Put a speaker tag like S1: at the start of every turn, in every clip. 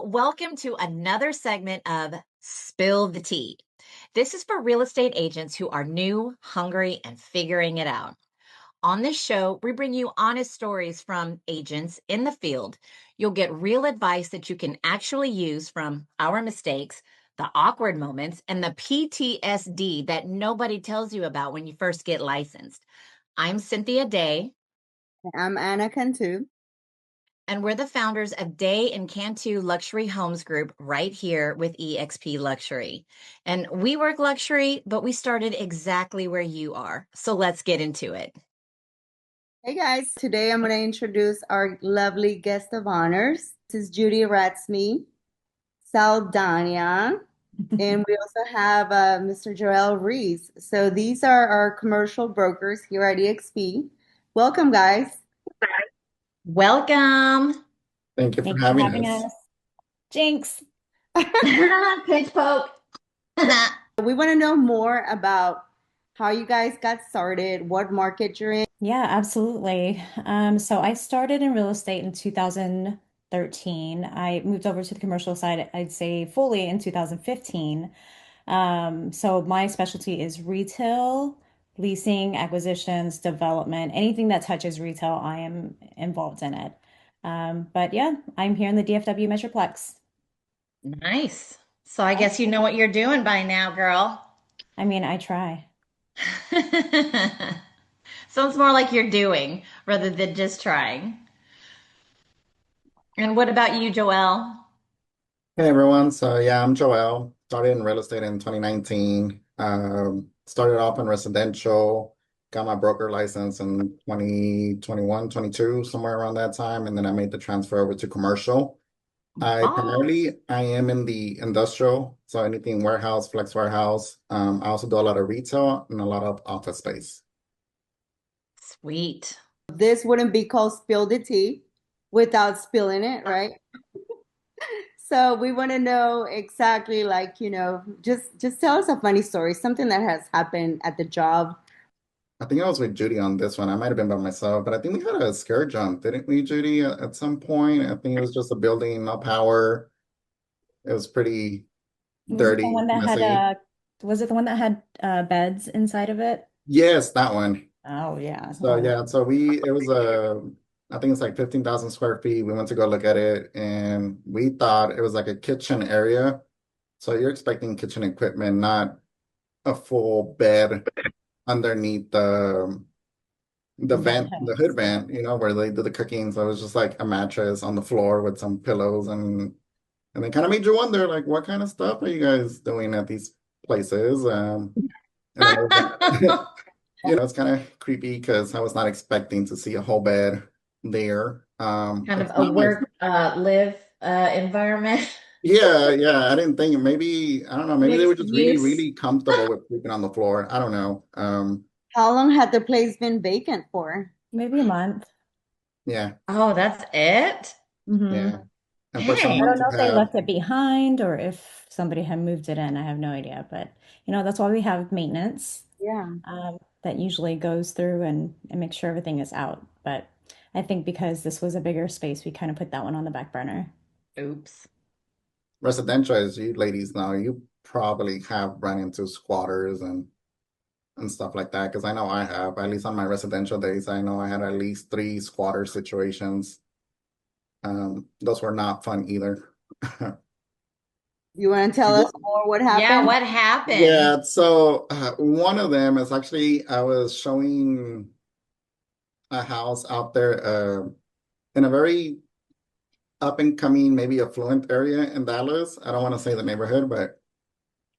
S1: Welcome to another segment of Spill the Tea. This is for real estate agents who are new, hungry, and figuring it out. On this show, we bring you honest stories from agents in the field. You'll get real advice that you can actually use from our mistakes, the awkward moments, and the PTSD that nobody tells you about when you first get licensed. I'm Cynthia Day.
S2: I'm Anna Cantu.
S1: And we're the founders of Day and Cantu Luxury Homes Group right here with eXp Luxury. And we work luxury, but we started exactly where you are. So let's get into it.
S2: Hey guys, today I'm going to introduce our lovely guest of honors. This is Judy Ratsme Saldana, and we also have Mr. Joel Reese. So these are our commercial brokers here at eXp. Welcome, guys.
S1: Welcome.
S3: Thank you for
S4: Thanks for
S3: having
S4: having
S3: us.
S4: us. Jinx.
S1: Pinch poke.
S2: We want to know more about how you guys got started, what market you're in.
S4: Yeah, absolutely. So I started in real estate in 2013. I moved over to the commercial side, I'd say fully in 2015. So my specialty is retail, leasing, acquisitions, development, anything that touches retail, I am involved in it. But yeah, I'm here in the DFW Metroplex.
S1: Nice. So I guess you know what you're doing by now, girl.
S4: I mean, I try.
S1: Sounds more like you're doing rather than just trying. And what about you, Joelle?
S3: Hey everyone. So yeah, I'm Joel. Started in real estate in 2019. Started off in residential, got my broker license in 2021, 22, somewhere around that time, and then I made the transfer over to commercial.
S1: Oh,
S3: I am in the industrial, so anything warehouse, flex warehouse. I also do a lot of retail and a lot of office space.
S1: sweet.
S2: This wouldn't be called Spill the Tea without spilling it, right? So we want to know exactly just tell us a funny story, something that has happened at the job.
S3: I think I was with Judy on this one. I might have been by myself, but I think we had a scare jump, didn't we, Judy, at some point? I think it was just a building, no power. It was pretty
S4: Was it the
S3: dirty,
S4: one that had
S3: messy.
S4: beds inside of it?
S3: Yes, that one.
S4: Oh yeah.
S3: So
S4: Oh,
S3: yeah, so it was I think it's like 15,000 square feet. We went to go look at it and we thought it was like a kitchen area. So you're expecting kitchen equipment, not a full bed underneath the vent, the hood
S4: yes.
S3: vent, where they do the cooking. So it was just like a mattress on the floor with some pillows and it kind of made you wonder, like, what kind of stuff are you guys doing at these places? And then it was like, it's kind of creepy because I was not expecting to see a whole bed there.
S1: Kind of
S3: It's
S1: a
S3: not my,
S1: work live environment.
S3: yeah, yeah. I didn't think maybe, I don't know, maybe they were
S1: Mixed
S3: just really,
S1: use.
S3: really comfortable with sleeping on the floor. I don't know.
S2: How long had the place been vacant for?
S4: Maybe a month.
S3: Yeah,
S1: Oh, that's it?
S4: Hmm.
S3: yeah. And for
S4: I
S3: someone
S1: Dang.
S4: don't
S3: to
S4: know if they
S3: have
S4: left it behind or if somebody had moved it in. I have no idea. But that's why we have maintenance
S2: Yeah.
S4: that usually goes through and makes sure everything is out. But I think because this was a bigger space, we kind of put that one on the back burner.
S1: Oops.
S3: residential, as you ladies know, you probably have run into squatters and stuff like that. Because I know I have, at least on my residential days, I know I had at least three squatter situations. Those were not fun either.
S2: You want to tell us more what
S1: Yeah,
S2: happened?
S1: what happened?
S3: Yeah, so one of them is actually I was showing a house out there in a very up and coming, maybe affluent area in Dallas. I don't want to say the neighborhood, but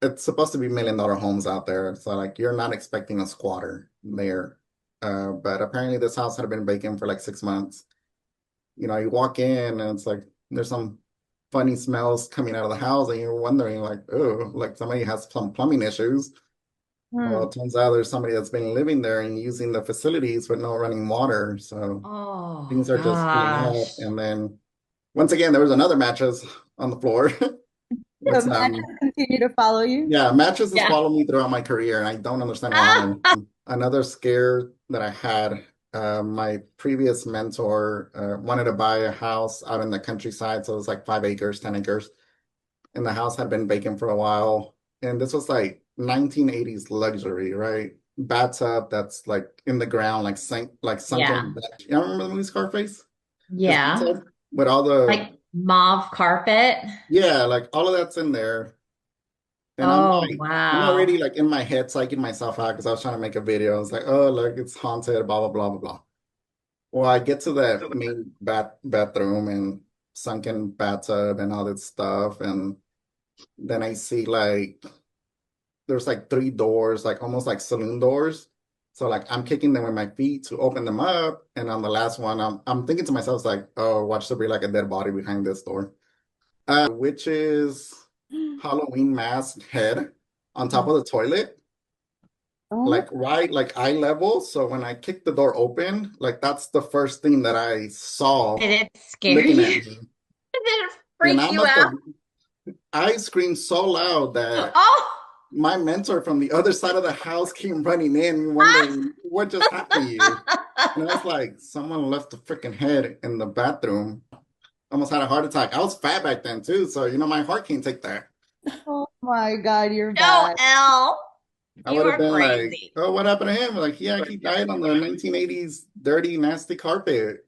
S3: it's supposed to be $1 million homes out there. So like you're not expecting a squatter there. But apparently this house had been vacant for like 6 months. You walk in and it's like there's some funny smells coming out of the house and you're wondering like, oh, like somebody has some plumbing issues. Well,
S2: Hmm.
S3: it turns out there's somebody that's been living there and using the facilities with no running water. So
S1: Oh,
S3: things are just filling up.
S1: gosh.
S3: And then once again, there was another mattress on the floor with
S2: So
S3: some,
S2: matches continue to follow you?
S3: yeah, mattresses
S1: Yeah.
S3: follow me throughout my career and I don't understand why. Another scare that I had My previous mentor wanted to buy a house out in the countryside, so it was like 5 acres, 10 acres, and the house had been vacant for a while. And this was like 1980s luxury, right? Bathtub that's like in the ground, like sunken.
S1: Yeah.
S3: You remember the movie Scarface? His
S1: Yeah.
S3: bathtub with all the
S1: Like mauve carpet.
S3: yeah, like all of that's in there. And
S1: Oh,
S3: I'm already
S1: wow.
S3: like in my head psyching myself out because I was trying to make a video. It's like, oh, look, it's haunted, blah blah blah blah blah. Well, I get to that main bathroom and sunken bathtub and all that stuff, and then I see like there's like three doors, like almost like saloon doors. So like I'm kicking them with my feet to open them up, and on the last one, I'm thinking to myself, it's like, oh, watch there be like a dead body behind this door. Witch's Halloween mask head on top of the toilet,
S2: Oh,
S3: like right like eye level. So when I kicked the door open, like that's the first thing that I saw
S1: Did it scare
S3: looking
S1: you?
S3: at
S1: Did
S3: me.
S1: it
S3: And
S1: freak you out?
S3: I screamed so loud that
S1: Oh,
S3: my mentor from the other side of the house came running in, wondering what just happened to you. And I was like, someone left the freaking head in the bathroom. Almost had a heart attack. I was fat back then too, so my heart can't take that.
S2: oh my God, you're
S1: no,
S2: bad.
S1: Elle.
S3: I
S1: You
S3: would have
S1: are
S3: been like,
S1: crazy.
S3: oh, what happened to him? Like, yeah, he died on the 1980s dirty, nasty carpet.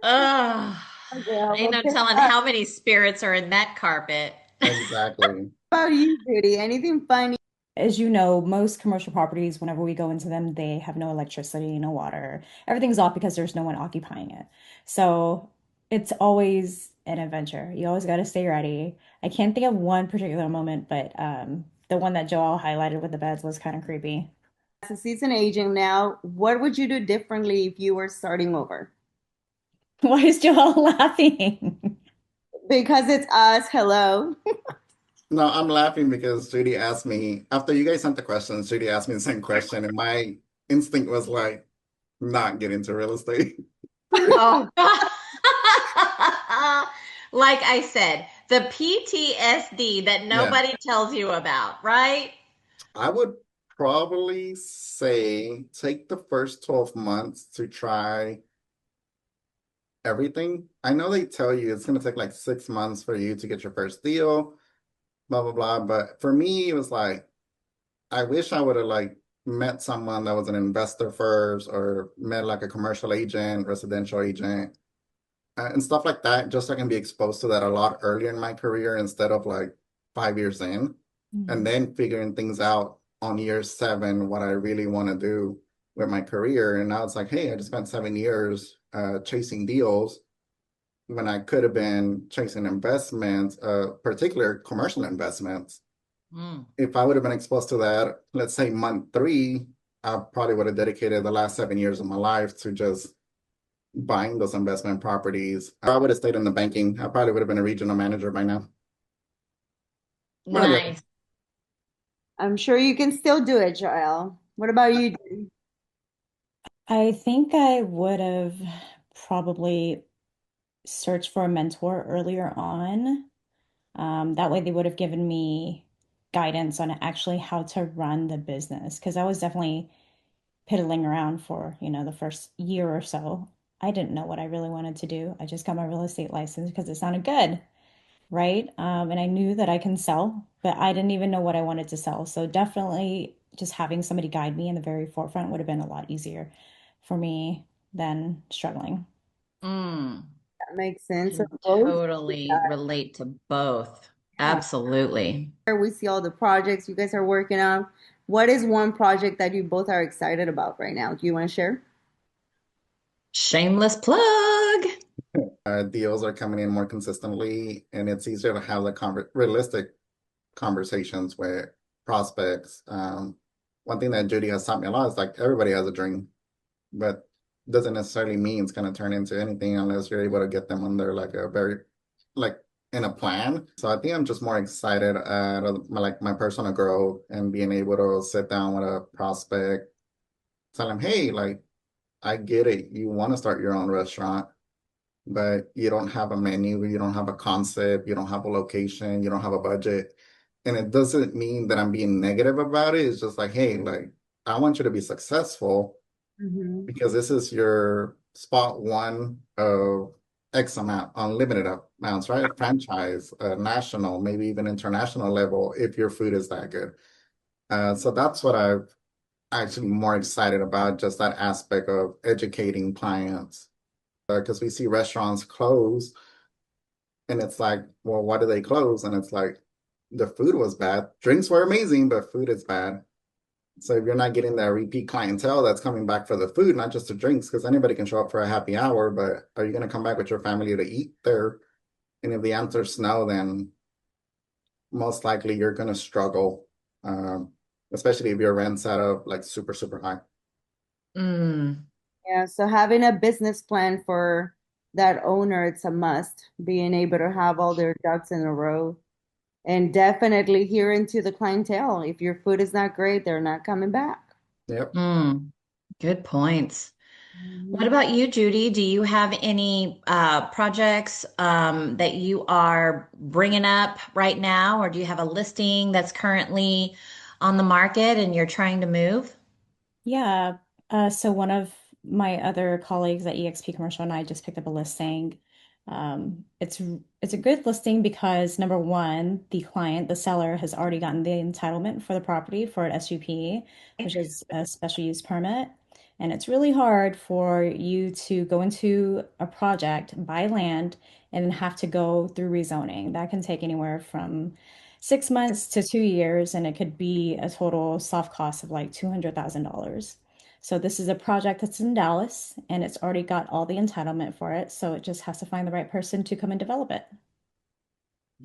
S1: Ugh.
S2: Okay,
S1: Ain't
S2: well,
S1: no
S2: guess
S1: telling
S2: what
S1: how many spirits are in that carpet.
S3: Exactly.
S2: about you, Judy? Anything funny?
S4: As you know, most commercial properties, whenever we go into them, they have no electricity, no water. Everything's off because there's no one occupying it. So it's always an adventure. You always got to stay ready. I can't think of one particular moment, but the one that Joel highlighted with the beds was kind of creepy.
S2: As a seasoned agent now, what would you do differently if you were starting over?
S4: Why is Joel laughing?
S2: Because it's us. Hello.
S3: No, I'm laughing because Judy asked me, after you guys sent the questions, Judy asked me the same question, and my instinct was like, not get into real estate.
S1: Oh, God. Like I said, the PTSD that
S3: Yeah,
S1: nobody tells you about, right?
S3: I would probably say take the first 12 months to try everything. I know they tell you it's going to take like 6 months for you to get your first deal, blah, blah, blah. But for me, it was like, I wish I would have like met someone that was an investor first or met like a commercial agent, residential agent, and stuff like that, just so I can be exposed to that a lot earlier in my career instead of like 5 years in, and
S4: Mhm.
S3: then figuring things out on year seven, what I really want to do with my career. And now it's like, hey, I just spent 7 years chasing deals when I could have been chasing investments, particular commercial investments.
S1: Mm.
S3: If I would have been exposed to that, let's say month three, I probably would have dedicated the last 7 years of my life to just buying those investment properties. I would have stayed in the banking. I probably would have been a regional manager by now. One or the other.
S1: Nice.
S2: I'm sure you can still do it, Joelle. What about you, Judy?
S4: I think I would have probably searched for a mentor earlier on. That way they would have given me guidance on actually how to run the business because I was definitely piddling around for, the first year or so. I didn't know what I really wanted to do. I just got my real estate license because it sounded good, right? And I knew that I can sell, but I didn't even know what I wanted to sell. So definitely just having somebody guide me in the very forefront would have been a lot easier for me than struggling.
S1: Mm.
S2: That makes sense. So
S1: Can
S2: both,
S1: totally relate to both.
S2: yeah.
S1: Absolutely.
S2: We see all the projects you guys are working on. What is one project that you both are excited about right now? Do you want to share?
S1: Shameless plug.
S3: Deals are coming in more consistently, and it's easier to have the realistic conversations with prospects. One thing that Judy has taught me a lot is like everybody has a dream, but doesn't necessarily mean it's going to turn into anything unless you're able to get them under like a very like in a plan. So I think I'm just more excited at my personal growth and being able to sit down with a prospect, tell them, hey, like I get it, you want to start your own restaurant, but you don't have a menu, you don't have a concept, you don't have a location, you don't have a budget. And it doesn't mean that I'm being negative about it. It's just like, hey, like I want you to be successful,
S2: Mhm.
S3: because this is your spot one of X amount, unlimited amounts, right? Franchise, national, maybe even international level if your food is that good. So that's what I'm actually more excited about, just that aspect of educating clients. Because we see restaurants close and it's like, well, why do they close? And it's like, the food was bad. Drinks were amazing, but food is bad. So if you're not getting that repeat clientele that's coming back for the food, not just the drinks, because anybody can show up for a happy hour, but are you going to come back with your family to eat there? And if the answer is no, then most likely you're going to struggle, um, especially if your rent's at a like super, super high.
S1: Mm.
S2: Yeah, so having a business plan for that owner, it's a must. Being able to have all their ducks in a row and definitely hearing to the clientele. If your food is not great, they're not coming back.
S3: Yep.
S1: Mm. Good points. What
S2: Mhm.
S1: about you, Judy? Do you have any projects that you are bringing up right now, or do you have a listing that's currently on the market and you're trying to move?
S4: Yeah. So one of my other colleagues at EXP Commercial and I just picked up a listing. It's a good listing because number one, the client, the seller, has already gotten the entitlement for the property for an SUP, which is a special use permit. And it's really hard for you to go into a project, buy land, and have to go through rezoning. That can take anywhere from 6 months to 2 years, and it could be a total soft cost of like $200,000. So this is a project that's in Dallas, and it's already got all the entitlement for it. So it just has to find the right person to come and develop it.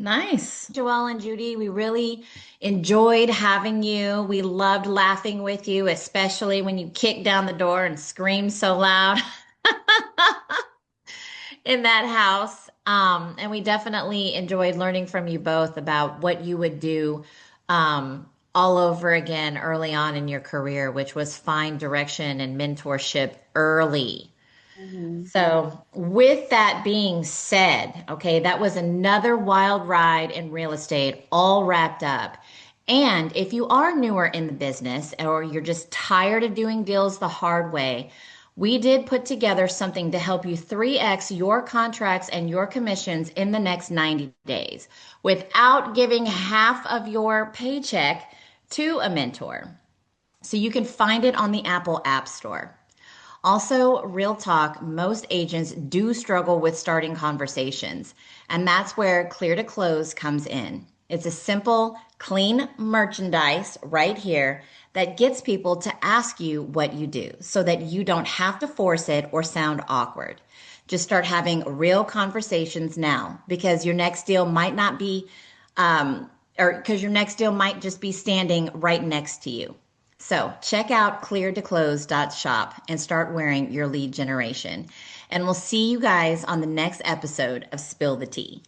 S1: Nice. Joelle and Judy, we really enjoyed having you. We loved laughing with you, especially when you kicked down the door and screamed so loud in that house. And we definitely enjoyed learning from you both about what you would do all over again early on in your career, which was find direction and mentorship early.
S2: Mhm.
S1: So, with that being said, okay, that was another wild ride in real estate, all wrapped up. And if you are newer in the business or you're just tired of doing deals the hard way, we did put together something to help you 3x your contracts and your commissions in the next 90 days without giving half of your paycheck to a mentor. So, you can find it on the Apple App Store. Also, real talk, most agents do struggle with starting conversations, and that's where Clear to Close comes in. It's a simple, clean merchandise right here that gets people to ask you what you do so that you don't have to force it or sound awkward. Just start having real conversations now because your next deal might not be, or because your next deal might just be standing right next to you. So check out cleartoclose.shop and start wearing your lead generation. And we'll see you guys on the next episode of Spill the Tea.